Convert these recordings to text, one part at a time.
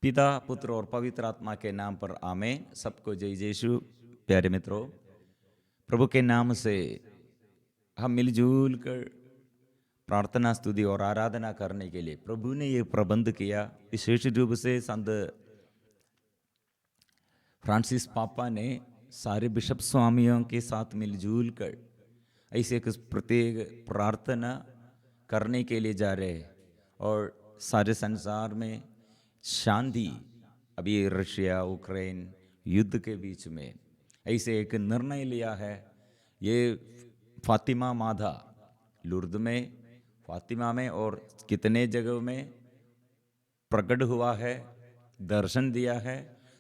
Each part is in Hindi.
पिता पुत्र और पवित्र आत्मा के नाम पर आमेन। सबको जय यीशु। प्यारे मित्रों, प्रभु के नाम से हम मिलजुल कर प्रार्थना स्तुति और आराधना करने के लिए प्रभु ने ये प्रबंध किया। विशेष रूप से संत फ्रांसिस पापा ने सारे बिशप स्वामियों के साथ मिलजुल कर ऐसे एक प्रत्येक प्रार्थना करने के लिए जा रहे हैं और सारे संसार में शांति, अभी रशिया यूक्रेन युद्ध के बीच में ऐसे एक निर्णय लिया है। ये फातिमा माधा लुर्द में, फातिमा में और कितने जगहों में प्रकट हुआ है, दर्शन दिया है,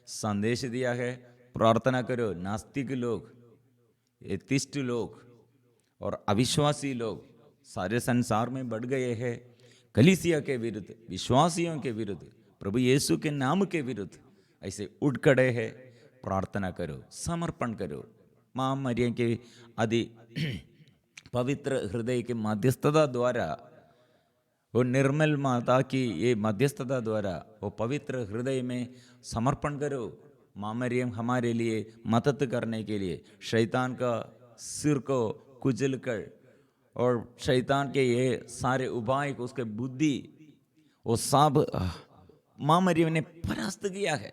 संदेश दिया है। प्रार्थना करो, नास्तिक लोग, एथिस्ट लोग और अविश्वासी लोग सारे संसार में बढ़ गए हैं। कलीसिया के विरुद्ध, विश्वासियों के विरुद्ध, प्रभु यीशु के नाम के विरुद्ध ऐसे उठ खड़े हैं। प्रार्थना करो, समर्पण करो। मां मरियम के अति पवित्र हृदय के मध्यस्थता द्वारा, वो निर्मल माता की ये मध्यस्थता द्वारा वो पवित्र हृदय में समर्पण करो। मां मरियम हमारे लिए मदद करने के लिए शैतान का सिर को कुचल कर और शैतान के ये सारे उपाय को, उसके बुद्धि, वो सब मां मरियम ने परास्त किया है।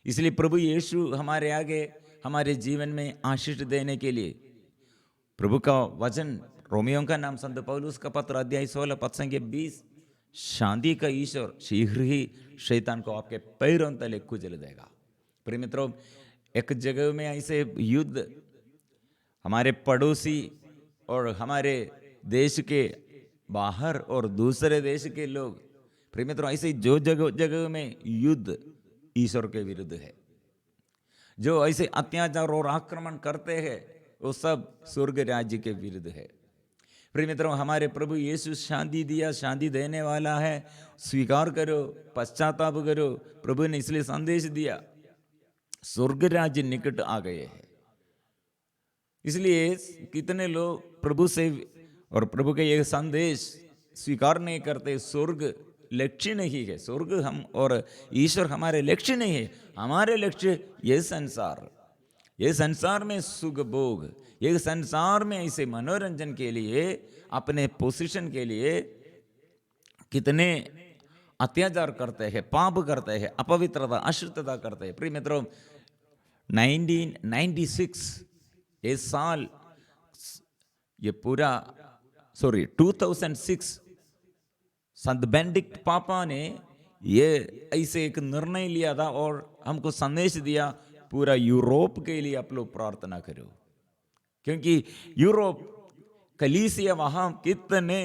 इसलिए प्रभु यीशु हमारे आगे, हमारे जीवन में आशीष देने के लिए प्रभु का वचन, रोमियों का नाम, संत पौलुस का पत्र अध्याय 16 पद संख्या 20, शांति का ईश्वर शीघ्र ही शैतान को आपके पैरों तले कुचल देगा। प्रिय मित्रों, एक जगह में ऐसे युद्ध, हमारे पड़ोसी और हमारे देश के बाहर और दूसरे देश के लोग, प्रिय मित्रों, ऐसे जो जगह में युद्ध ईश्वर के विरुद्ध है, जो ऐसे अत्याचार और आक्रमण करते हैं, वो सब स्वर्ग राज्य के विरुद्ध है। प्रिय मित्रों, हमारे प्रभु यीशु शांति दिया, शांति देने वाला है। स्वीकार करो, पश्चाताप करो। प्रभु ने इसलिए संदेश दिया, स्वर्ग राज्य निकट आ गए हैं। इसलिए कितने लोग प्रभु से और प्रभु के ये संदेश स्वीकार नहीं करते। स्वर्ग लक्ष्य नहीं है, स्वर्ग हम और ईश्वर हमारे लक्ष्य नहीं है। हमारे लक्ष्य ये संसार, ये संसार में सुख भोग, ये संसार में ऐसे मनोरंजन के लिए, अपने पोजीशन के लिए कितने अत्याचार करते हैं, पाप करते हैं, अपवित्रता, अशुद्धता करते हैं। प्रिय मित्रों, 1996 ये साल, ये पूरा 2006 संत बेनेडिक्ट पापा ने ये ऐसे एक निर्णय लिया था और हमको संदेश दिया, पूरा यूरोप के लिए आप लोग प्रार्थना करो, क्योंकि यूरोप कलीसिया वहां कितने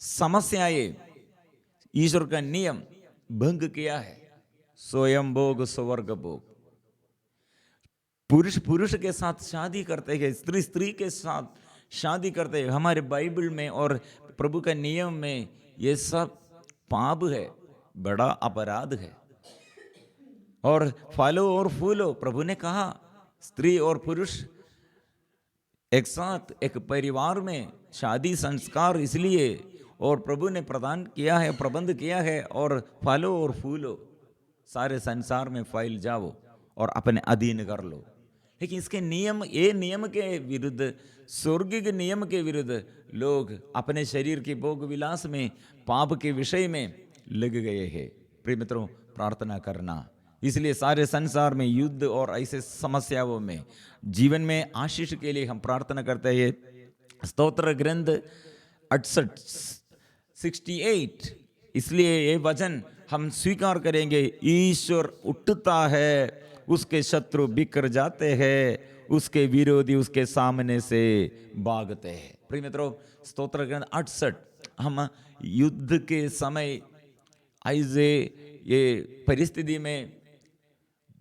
समस्याएं, ईश्वर का नियम भंग किया है। स्वयं भोग स्वर्ग भोग, पुरुष पुरुष के साथ शादी करते हैं, स्त्री स्त्री के साथ शादी करते हैं। हमारे बाइबल में और प्रभु का नियम में ये सब पाप है, बड़ा अपराध है। और फलो और फूलो, प्रभु ने कहा स्त्री और पुरुष एक साथ एक परिवार में शादी संस्कार, इसलिए और प्रभु ने प्रदान किया है, प्रबंध किया है। और फलो और फूलो, सारे संसार में फैल जाओ और अपने अधीन कर लो। लेकिन इसके नियम, ये नियम के विरुद्ध, स्वर्गिक नियम के विरुद्ध लोग अपने शरीर की भोग विलास में, पाप के विषय में लग गए हैं। प्रिय मित्रों, प्रार्थना करना। इसलिए सारे संसार में युद्ध और ऐसे समस्याओं में, जीवन में आशीष के लिए हम प्रार्थना करते हैं। स्तोत्र ग्रंथ 68 इसलिए ये वचन हम स्वीकार करेंगे, ईश्वर उठता है, उसके शत्रु बिखर जाते हैं, उसके विरोधी उसके सामने से भागते हैं। प्रिय मित्रों, स्तोत्र ग्रंथ 68, हम युद्ध के समय ऐसे ये परिस्थिति में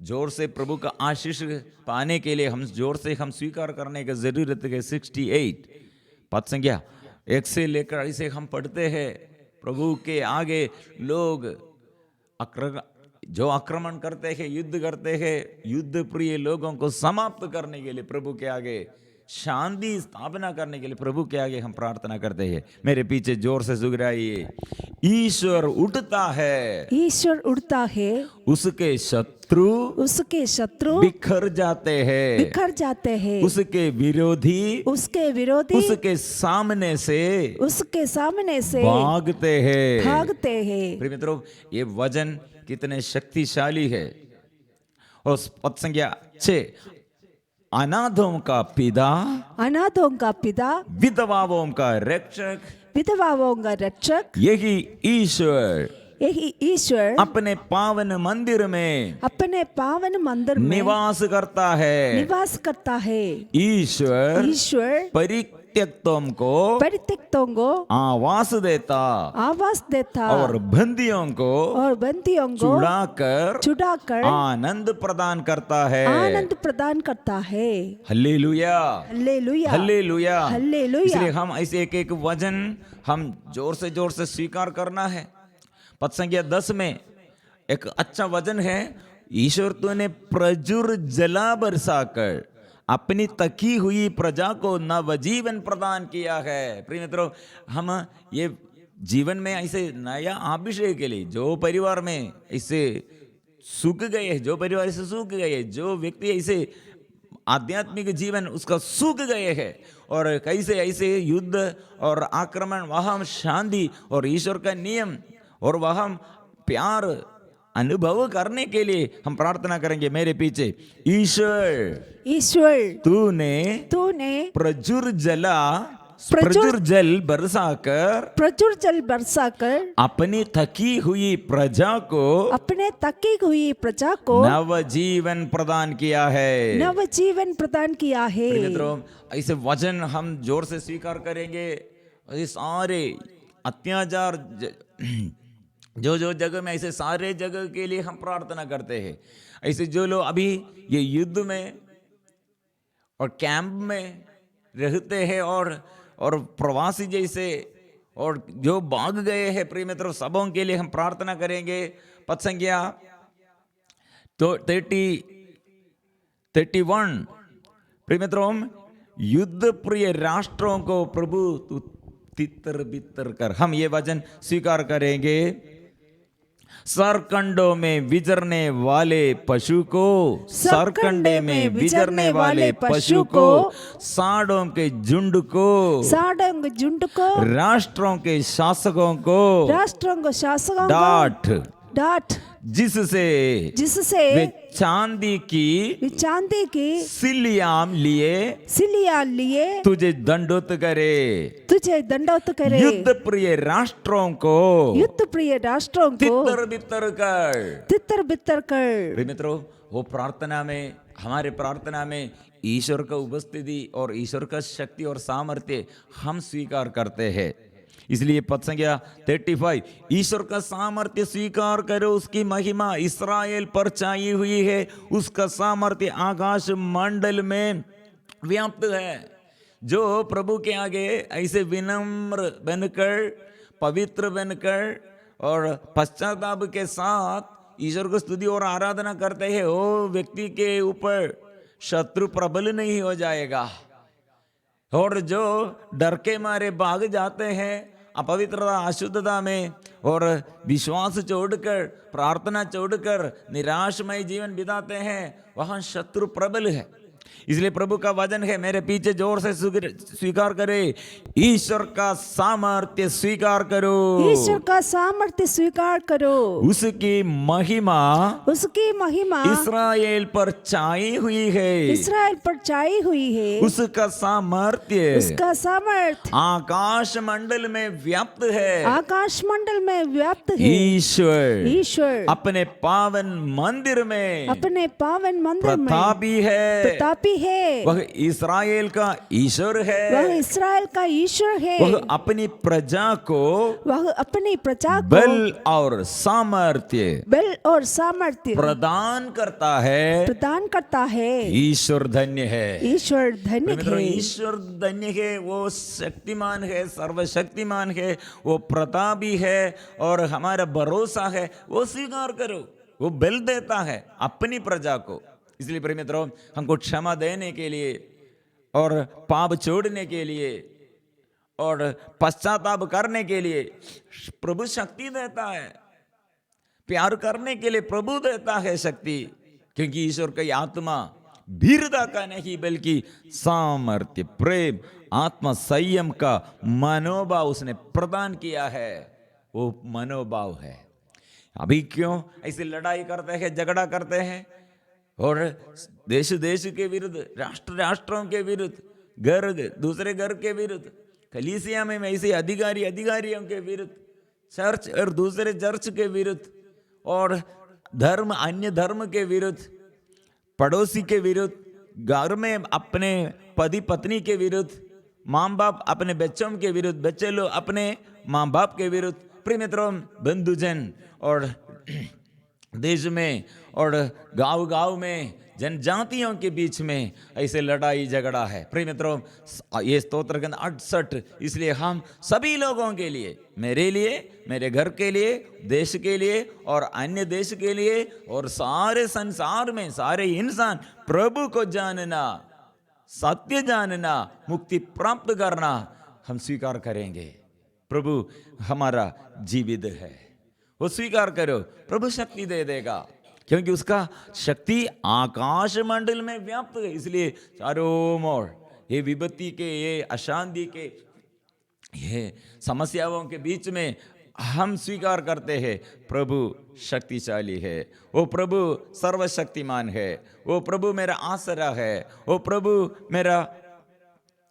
जोर से प्रभु का आशीष पाने के लिए हम जोर से हम स्वीकार करने की जरूरत है। 68 पद संख्या 1 से लेकर ऐसे हम पढ़ते हैं। प्रभु के आगे लोग जो आक्रमण करते हैं, युद्ध करते हैं, युद्ध प्रिय लोगों को समाप्त करने के लिए प्रभु के आगे शांति स्थापना करने के लिए प्रभु के आगे हम प्रार्थना करते हैं। मेरे पीछे जोर से सुगराइए, ईश्वर उठता है, ईश्वर उड़ता है, उसके शत्रु बिखर जाते हैं, उसके विरोधी उसके सामने से भागते हैं। प्रिय मित्रों, ये वचन कितने शक्तिशाली है। और पद संख्या 6, अनाथों का पिता, विधवाओं का रक्षक, यही ईश्वर अपने पावन मंदिर में निवास करता है। ईश्वर परित्यक्तों को आवास देता और बंदियों को छुड़ाकर आनंद प्रदान करता है। Hallelujah, hallelujah. इसलिए हम ऐसे एक एक वचन हम जोर से स्वीकार करना है। पद संख्या 10 में एक अच्छा वचन है, ईश्वर तूने प्रचुर जला बरसाकर अपनी तकी हुई प्रजा को नवजीवन प्रदान किया है। प्रिय मित्रों, हम ये जीवन में ऐसे नया अभिषेक के लिए जो परिवार में ऐसे सूख गए हैं, जो व्यक्ति ऐसे आध्यात्मिक जीवन उसका सूख गए हैं, और कैसे ऐसे युद्ध और आक्रमण, वहां शांति और ईश्वर का नियम और वहां प्यार अनुभव करने के लिए हम प्रार्थना करेंगे। मेरे पीछे, ईश्वर तूने प्रचुर जल बरसाकर अपनी थकी हुई प्रजा को नवजीवन प्रदान किया है। मित्रों, ऐसे वचन हम जोर से स्वीकार करेंगे। ऐसे सारे अत्याचार जो जगह में, ऐसे सारे जगह के लिए हम प्रार्थना करते हैं। ऐसे जो लोग अभी ये युद्ध में और कैंप में रहते हैं और प्रवासी जैसे और जो भाग गए हैं, प्रिय मित्रों, सबों के लिए हम प्रार्थना करेंगे। पद संख्या तो 31, प्रिय मित्रों, युद्ध प्रिय राष्ट्रों को प्रभु तितर बितर कर, हम ये वचन स्वीकार करेंगे। सरकंडों में विचरने वाले पशु को, सांडों के झुंड को, राष्ट्रों के शासकों को डांट, जिससे वे चांदी की सिलियाम लिए तुझे दंडोत करे। युद्ध प्रिय राष्ट्रों को तितर बितर कर। मित्रों, वो प्रार्थना में, हमारे प्रार्थना में ईश्वर का उपस्थिति और ईश्वर का शक्ति और सामर्थ्य हम स्वीकार करते हैं। इसलिए पद संख्या 35, ईश्वर का सामर्थ्य स्वीकार करो, उसकी महिमा इस्राएल पर छाई हुई है, उसका सामर्थ्य आकाश मंडल में व्याप्त है। जो प्रभु के आगे ऐसे विनम्र बनकर, पवित्र बनकर और पश्चाताप के साथ ईश्वर को स्तुति और आराधना करते हैं, वो व्यक्ति के ऊपर शत्रु प्रबल नहीं हो जाएगा। और जो डर के मारे भाग जाते हैं अपवित्रता, अशुद्धता में और विश्वास छोड़कर, प्रार्थना छोड़कर निराशमय जीवन बिताते हैं, वहां शत्रु प्रबल है। इसलिए प्रभु का वचन है, मेरे पीछे जोर से स्वीकार करे, ईश्वर का सामर्थ्य स्वीकार करो, उसकी महिमा इस्राएल पर छाई हुई है, उसका सामर्थ्य आकाश मंडल में व्याप्त है। ईश्वर अपने पावन मंदिर में प्रतापी है, वह इस्राएल का ईश्वर है, वह अपनी प्रजा को बल और सामर्थ्य प्रदान करता है। ईश्वर धन्य है, ईश्वर धन्य है, वो शक्तिमान है, सर्वशक्तिमान है, वो प्रतापी है और हमारा भरोसा है। वो स्वीकार करो, वो बल देता है अपनी प्रजा को। इसलिए प्रिय मित्रों, हमको क्षमा देने के लिए और पाप छोड़ने के लिए और पश्चाताप करने के लिए प्रभु शक्ति देता है। प्यार करने के लिए प्रभु देता है शक्ति, क्योंकि ईश्वर की आत्मा वीरता का नहीं बल्कि सामर्थ्य, प्रेम, आत्मा संयम का मनोभाव उसने प्रदान किया है। वो मनोभाव है। अभी क्यों ऐसे लड़ाई करते हैं, झगड़ा करते हैं, और देश देश के विरुद्ध, राष्ट्र राष्ट्रों के विरुद्ध, घर दूसरे घर के विरुद्ध, कलीसिया में ऐसे अधिकारियों के विरुद्ध, चर्च और दूसरे चर्च के विरुद्ध, और धर्म अन्य धर्म के विरुद्ध, पड़ोसी के विरुद्ध, घर में अपने पति पत्नी के विरुद्ध, माँ बाप अपने बच्चों के विरुद्ध, बच्चे लोग अपने माँ बाप के विरुद्ध, प्रिय मित्रों, बंधुजन और देश में और गांव में, जनजातियों के बीच में ऐसे लड़ाई झगड़ा है। प्रिय मित्रों, ये स्तोत्र ग्रंथ 68 इसलिए हम सभी लोगों के लिए, मेरे लिए, मेरे घर के लिए, देश के लिए और अन्य देश के लिए और सारे संसार में सारे इंसान प्रभु को जानना, सत्य जानना, मुक्ति प्राप्त करना हम स्वीकार करेंगे। प्रभु हमारा जीवित है, वो स्वीकार करो, प्रभु शक्ति दे देगा, क्योंकि उसका शक्ति आकाश मंडल में व्याप्त है। इसलिए चारों ओर ये विपत्ति के, ये अशांति के, ये समस्याओं के बीच में हम स्वीकार करते हैं प्रभु शक्तिशाली है, वो प्रभु सर्वशक्तिमान है, वो प्रभु मेरा आसरा है, वो प्रभु मेरा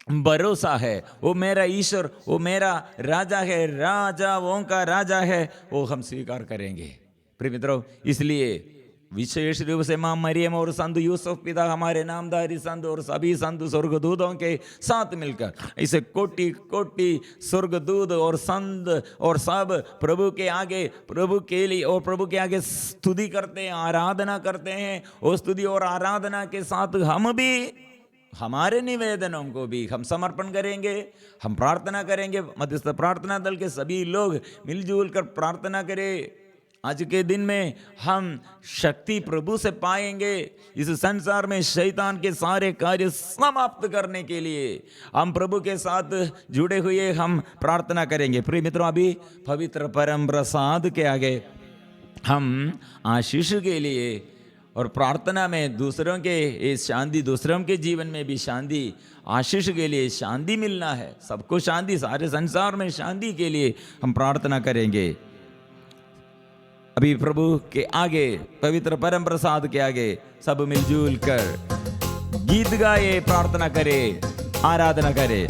भरोसा है, वो मेरा ईश्वर, वो मेरा राजा है, राजाओं का राजा है, वो हम स्वीकार करेंगे। प्रिय मित्रों, इसलिए विशेष रूप से मां मरियम और संत यूसुफ पिता, हमारे नामधारी संत और सभी संत स्वर्गदूतों के साथ मिलकर ऐसे कोटि कोटि स्वर्गदूत और संत और सब प्रभु के आगे, प्रभु के लिए और प्रभु के आगे स्तुति करते हैं, आराधना करते हैं। और स्तुति और आराधना के साथ हम भी हमारे निवेदनों को भी हम समर्पण करेंगे, हम प्रार्थना करेंगे। मध्यस्थ प्रार्थना दल के सभी लोग मिलजुल कर प्रार्थना करें। आज के दिन में हम शक्ति प्रभु से पाएंगे। इस संसार में शैतान के सारे कार्य समाप्त करने के लिए हम प्रभु के साथ जुड़े हुए हम प्रार्थना करेंगे। प्रिय मित्रों, अभी पवित्र परम प्रसाद के आगे हम आशीष के लिए और प्रार्थना में दूसरों के इस शांति, दूसरों के जीवन में भी शांति, आशीष के लिए शांति मिलना है, सबको शांति, सारे संसार में शांति के लिए हम प्रार्थना करेंगे। अभी प्रभु के आगे, पवित्र परम प्रसाद के आगे सब मिलजुल कर गीत गाए, प्रार्थना करे, आराधना करे।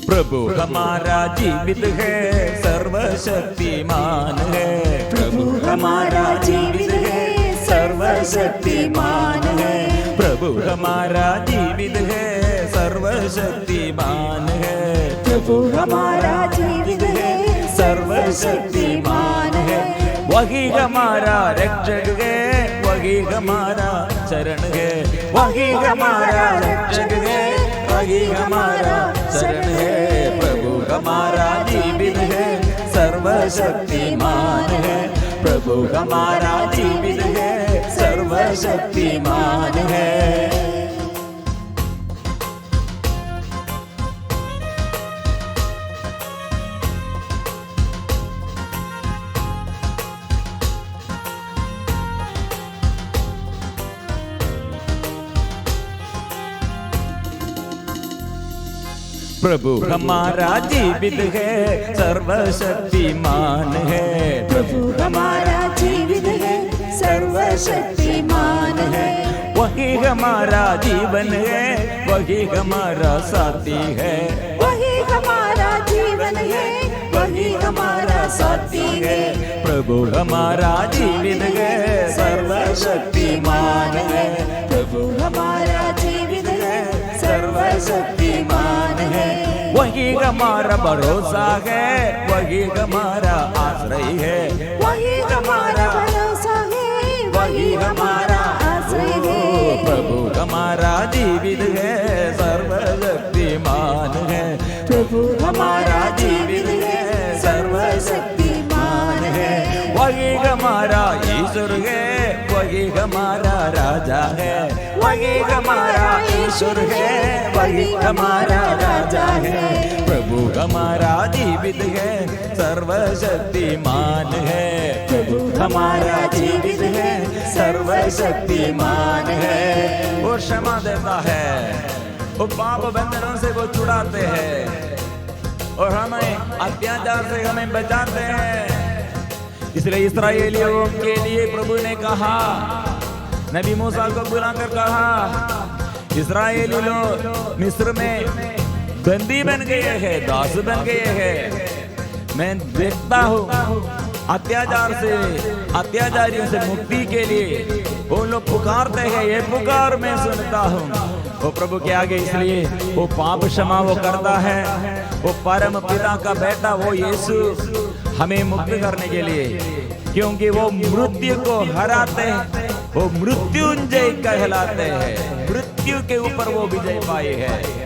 प्रभु हमारा जीवित है, सर्वशक्तिमान है। प्रभु हमारा जीवित है, सर्वशक्तिमान है। प्रभु हमारा जीवित है, सर्वशक्तिमान है। प्रभु हमारा जीवित है, सर्वशक्तिमान है। वही हमारा रक्षक है, वही हमारा शरण है, वही हमारा रक्षक है, वही हमारा शरण है। प्रभु हमारा जीवित है, सर्वशक्तिमान है। प्रभु हमारा जीवित है, सर्वशक्तिमान है। प्रभु हमारा जीवित है, सर्वशक्तिमान है। प्रभु हमारा जीवित है, सर्वशक्तिमान है। वही हमारा जीवन है, वही हमारा साथी है, वही हमारा जीवन है, वही हमारा साथी है। प्रभु हमारा जीवित है, सर्वशक्तिमान है। प्रभु हमारा जीवित है, सर्वशक्तिमान है। वही हमारा भरोसा है, वही हमारा आश्रय है, वही हमारा भरोसा है, वही हमारा आश्रय है। प्रभु हमारा जीवित है, सर्वशक्तिमान है, प्रभु हमारा जीवित है, सर्वशक्तिमान है। वही हमारा ईश्वर है, वही हमारा राजा है, वही हमारा ईश्वर है, वही हमारा राजा है। प्रभु हमारा जीवित है, सर्वशक्तिमान है, प्रभु हमारा जीवित है, सर्वशक्तिमान है। वो क्षमा देता है, वो पाप बंधनों से वो छुड़ाते हैं और हमें अत्याचार से हमें बचाते हैं। इसलिए इस्राएलियों के लिए प्रभु ने कहा, नबी मूसा को बुलाकर कहा, इस्राएली लोग मिस्र में बंदी बन गए हैं, दास बन गए हैं। मैं देखता हूँ अत्याचार से, अत्याचारियों से मुक्ति के लिए वो लोग पुकारते हैं, ये पुकार मैं सुनता हूँ। वो प्रभु के आगे इसलिए वो पाप क्षमा वो करता है। वो परम पिता का बेटा वो यीशु हमें मुक्त करने के लिए, क्योंकि वो मृत्यु को हराते हैं, वो मृत्युंजय कहलाते हैं, मृत्यु के ऊपर वो विजय पाए हैं।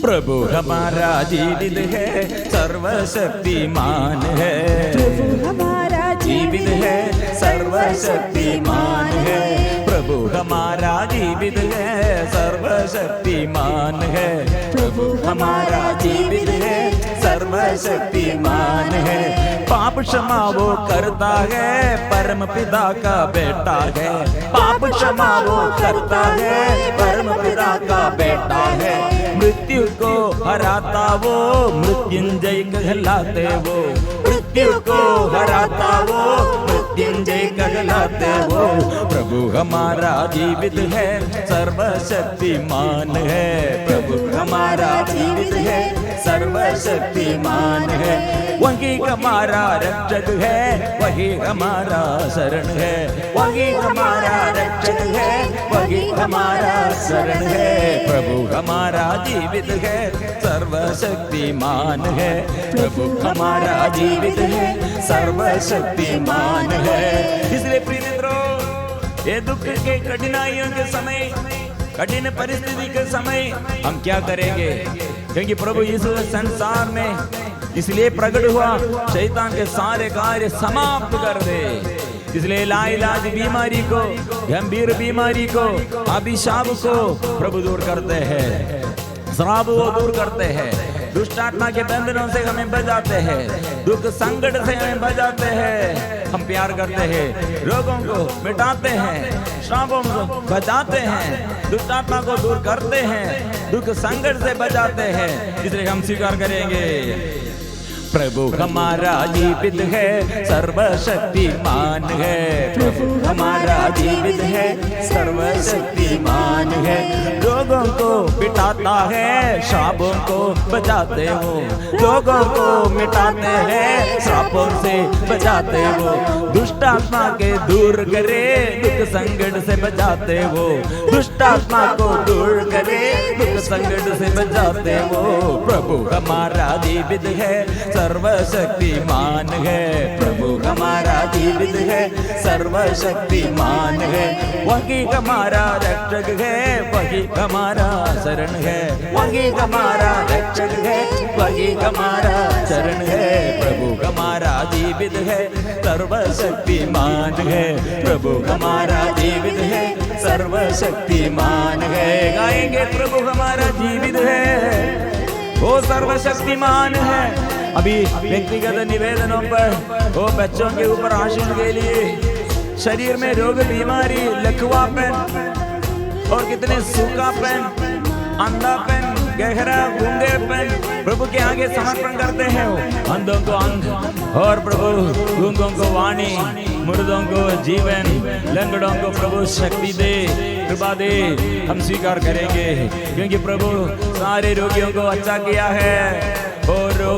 प्रभु हमारा जीवित है, सर्वशक्तिमान है, प्रभु हमारा जीवित है, सर्वशक्तिमान है। प्रभु हमारा जीवित है, सर्वशक्तिमान है, प्रभु हमारा जीवित है, सर्वशक्तिमान है। पाप क्षमा वो करता है, परम पिता का बेटा है, पाप क्षमा वो करता है, परम पिता का बेटा है। मृत्यु को हराता वो, मृत्युंजय कहलाते वो, मृत्यु को हराता वो, मृत्युंजय कहलाते वो। प्रभु हमारा जीवित है, सर्वशक्तिमान है, प्रभु हमारा जीवित है, सर्वशक्तिमान है। वही हमारा रक्षक है, वही हमारा शरण है, वही हमारा रक्षक है, वही हमारा शरण है। प्रभु हमारा जीवित है, सर्वशक्तिमान है, प्रभु हमारा जीवित है, सर्वशक्तिमान है। इसलिए प्रिय मित्रों, ये दुख के कठिनाइयों के समय, कठिन परिस्थिति के समय हम क्या करेंगे? क्योंकि प्रभु यीशु संसार में इसलिए प्रकट हुआ, शैतान के सारे कार्य समाप्त कर दे। इसलिए लाइलाज बीमारी को, गंभीर बीमारी को, अभिशाप को प्रभु दूर करते हैं, श्राप वो दूर करते हैं, दुष्ट आत्मा के बंधनों से हमें बचाते हैं, दुख संकट से हमें बचाते हैं। हम प्यार करते हैं, रोगों को मिटाते हैं, श्रापों को बचाते हैं, दुष्ट आत्मा को दूर करते हैं, दुख संकट से बचाते हैं। इसलिए हम स्वीकार करेंगे, प्रभु हमारा जीवित है, सर्वशक्तिमान है, प्रभु हमारा जीवित है, सर्वशक्तिमान है। रोगों को मिटाता है, श्रापों को बचाते हो, रोगों को मिटाते हैं, श्रापों से बचाते हो, दुष्ट आत्मा के दूर करे, दुख संकट से बचाते हो, दुष्ट आत्मा को दूर करे, दुख संकट से बचाते हो। प्रभु हमारा जीवित है, सर्वशक्तिमान है, प्रभु हमारा जीवित है, सर्वशक्तिमान है। वही हमारा रक्षक है, वही हमारा शरण है, वही हमारा रक्षक है, वही हमारा शरण है। प्रभु हमारा जीवित है, सर्वशक्तिमान है, प्रभु हमारा जीवित है, सर्वशक्तिमान है। गाएंगे, प्रभु हमारा जीवित है, वो सर्वशक्तिमान है। अभी व्यक्तिगत निवेदनों पर वो बच्चों के ऊपर आशीष के लिए, शरीर में रोग बीमारी, लकवापन और कितने सूखापन, अंधापन, गहरा गूंगेपन प्रभु के आगे समर्पण करते हैं। अंधों को अंग और प्रभु गूंगों को वाणी, मुर्दों को जीवन, लंगड़ों को प्रभु शक्ति दे, कृपा दे। हम स्वीकार करेंगे, क्योंकि प्रभु सारे रोगियों को अच्छा किया है और रोग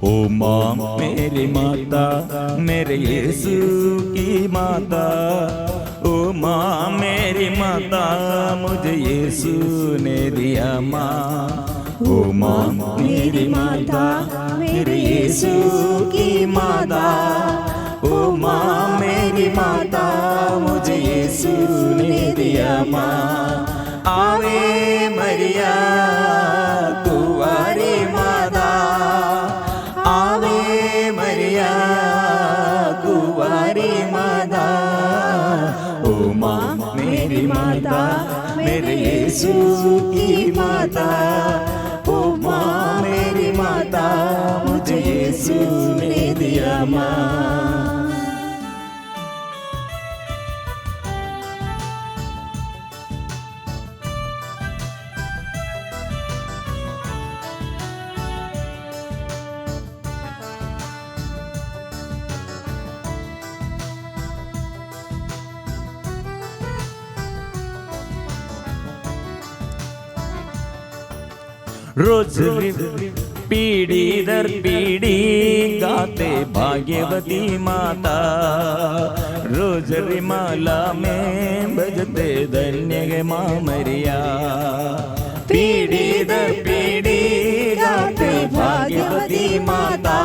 ओ माँ मेरी माता मेरे यीशु की माता, ओ माँ मेरी माता मुझे यीशु ने दिया माँ। ओ माँ मेरी माता मेरे यीशु की माता, ओ माँ मेरी माता मुझे यीशु ने दिया माँ। आवे मरिया कुंवारी माता, आवे मरिया कुंवारी माता, ओ माँ मेरी माता मेरे यीशु की माता, ओ माँ मेरी माता मुझे यीशु ने दिया माँ। रोज पीढ़ी दर पीढ़ी गाते भाग्यवती माता, रोज रिमाला में बजते धन्य गे माँ मरिया। पीढ़ी दर पीढ़ी गाते भाग्यवती माता,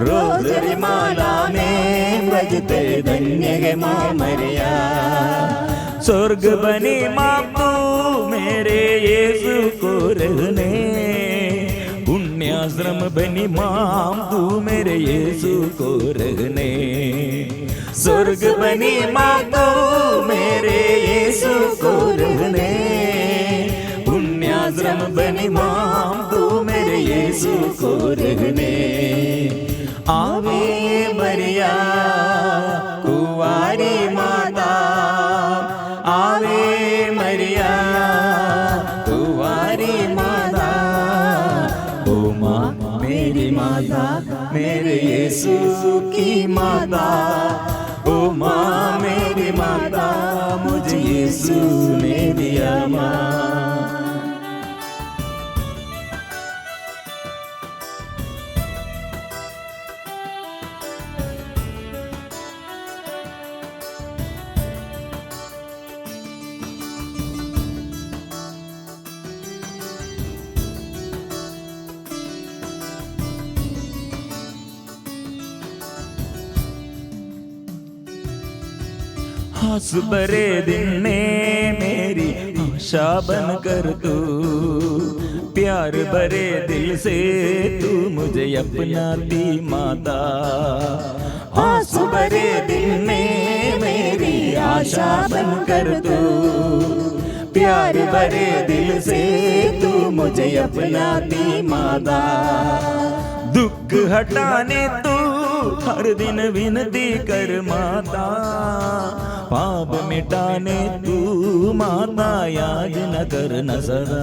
रोज रिमाला में बजते धन्य गे माँ मरिया। स्वर्ग बनी माँ तू मेरे यीशु को रहने, पुण्याश्रम बनी माँ तू मेरे यीशु को रहने। स्वर्ग बनी माँ तू मेरे यीशु को रहने, पुण्याश्रम बनी माँ तू मेरे यीशु को रहने। आवे मरिया कुंवारी माता, आवे मरिया कुंवारी माता, ओ माँ मेरी माता मेरे यीशु की माता, ओ माँ मेरी माता मुझे यीशु ने दिया माँ। आस भरे दिन में मेरी आशा बन कर तू, प्यार भरे दिल से तू मुझे अपनाती माता। आस भरे दिन में मेरी आशा बन कर तू, प्यार भरे दिल से तू मुझे अपनाती माता। दुख हटाने तू हर दिन विनती कर माता, पाप मिटाने तू माता याद न कर न सदा।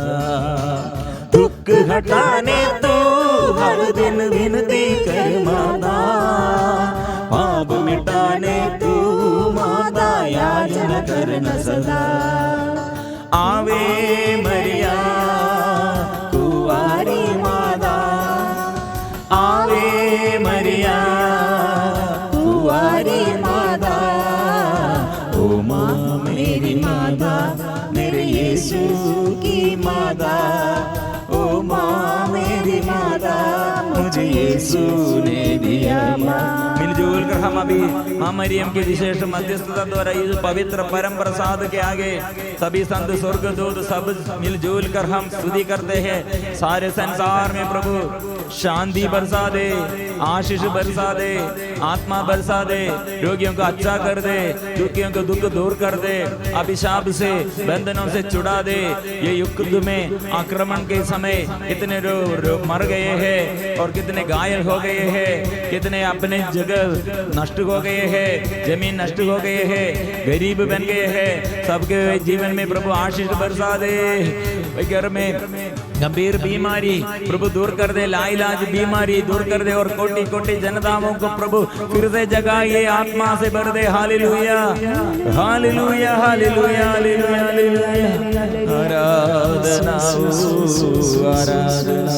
दुख हटाने तू हर दिन विनती कर माता, पाप मिटाने तू माता याद न कर न सदा। आवे मरिया कुंवारी माता, आवे मरिया कुंवारी माता, ओ माँ मेरी माता मेरे यीशु की माता, ओ माँ मेरी माता मुझे यीशु ने दिया माँ। मिलजुल कर हम अभी माँ मरियम की विशेष मध्यस्थता द्वारा इस पवित्र परम प्रसाद के आगे सभी संत स्वर्गदूत सब मिलजुल कर हम स्तुति करते हैं। सारे संसार में प्रभु शांति बरसा दे, आशीष बरसा दे, आत्मा बरसा दे, रोगियों को अच्छा कर दे, दुखियों को दुख दूर कर दे, अभिशाप से बंधनों से छुड़ा दे। ये युद्ध में आक्रमण के समय कितने मर गए हैं और कितने घायल हो गए हैं, कितने अपने जगह नष्ट हो गए हैं, जमीन नष्ट हो गए हैं, गरीब बन गए हैं। सबके जीवन में प्रभु आशीष बरसा दे। घर में गंभीर बीमारी प्रभु दूर कर दे, लाइलाज बीमारी दूर कर दे और कोटि कोटि जनताओं को प्रभु फिर से जगह ये आत्मा से भर दे। Hallelujah hallelujah hallelujah hallelujah hallelujah. आराधना आराधना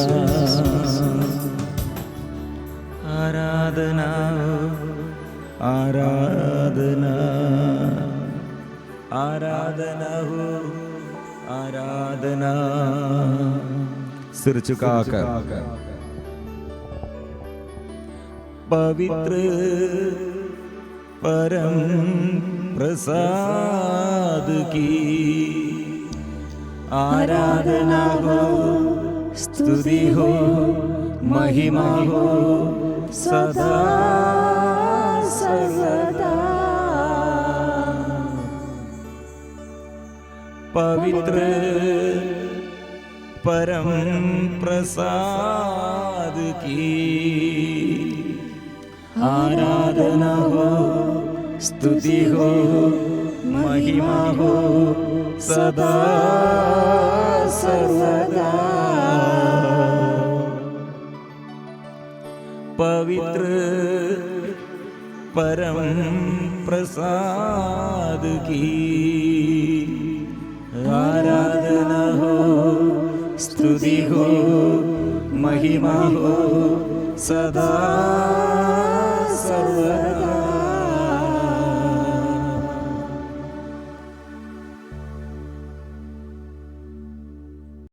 आराधना आराधना हो आराधना। सिर झुकाकर पवित्र परम प्रसाद की आराधना हो, स्तुति हो, महिमा हो सदा सर्वदा। पवित्र परम प्रसाद की आराधना हो, स्तुति हो, महिमा हो सदा सर्वदा। पवित्र परम प्रसाद की आराधना हो, स्तुति हो, महिमा हो सदा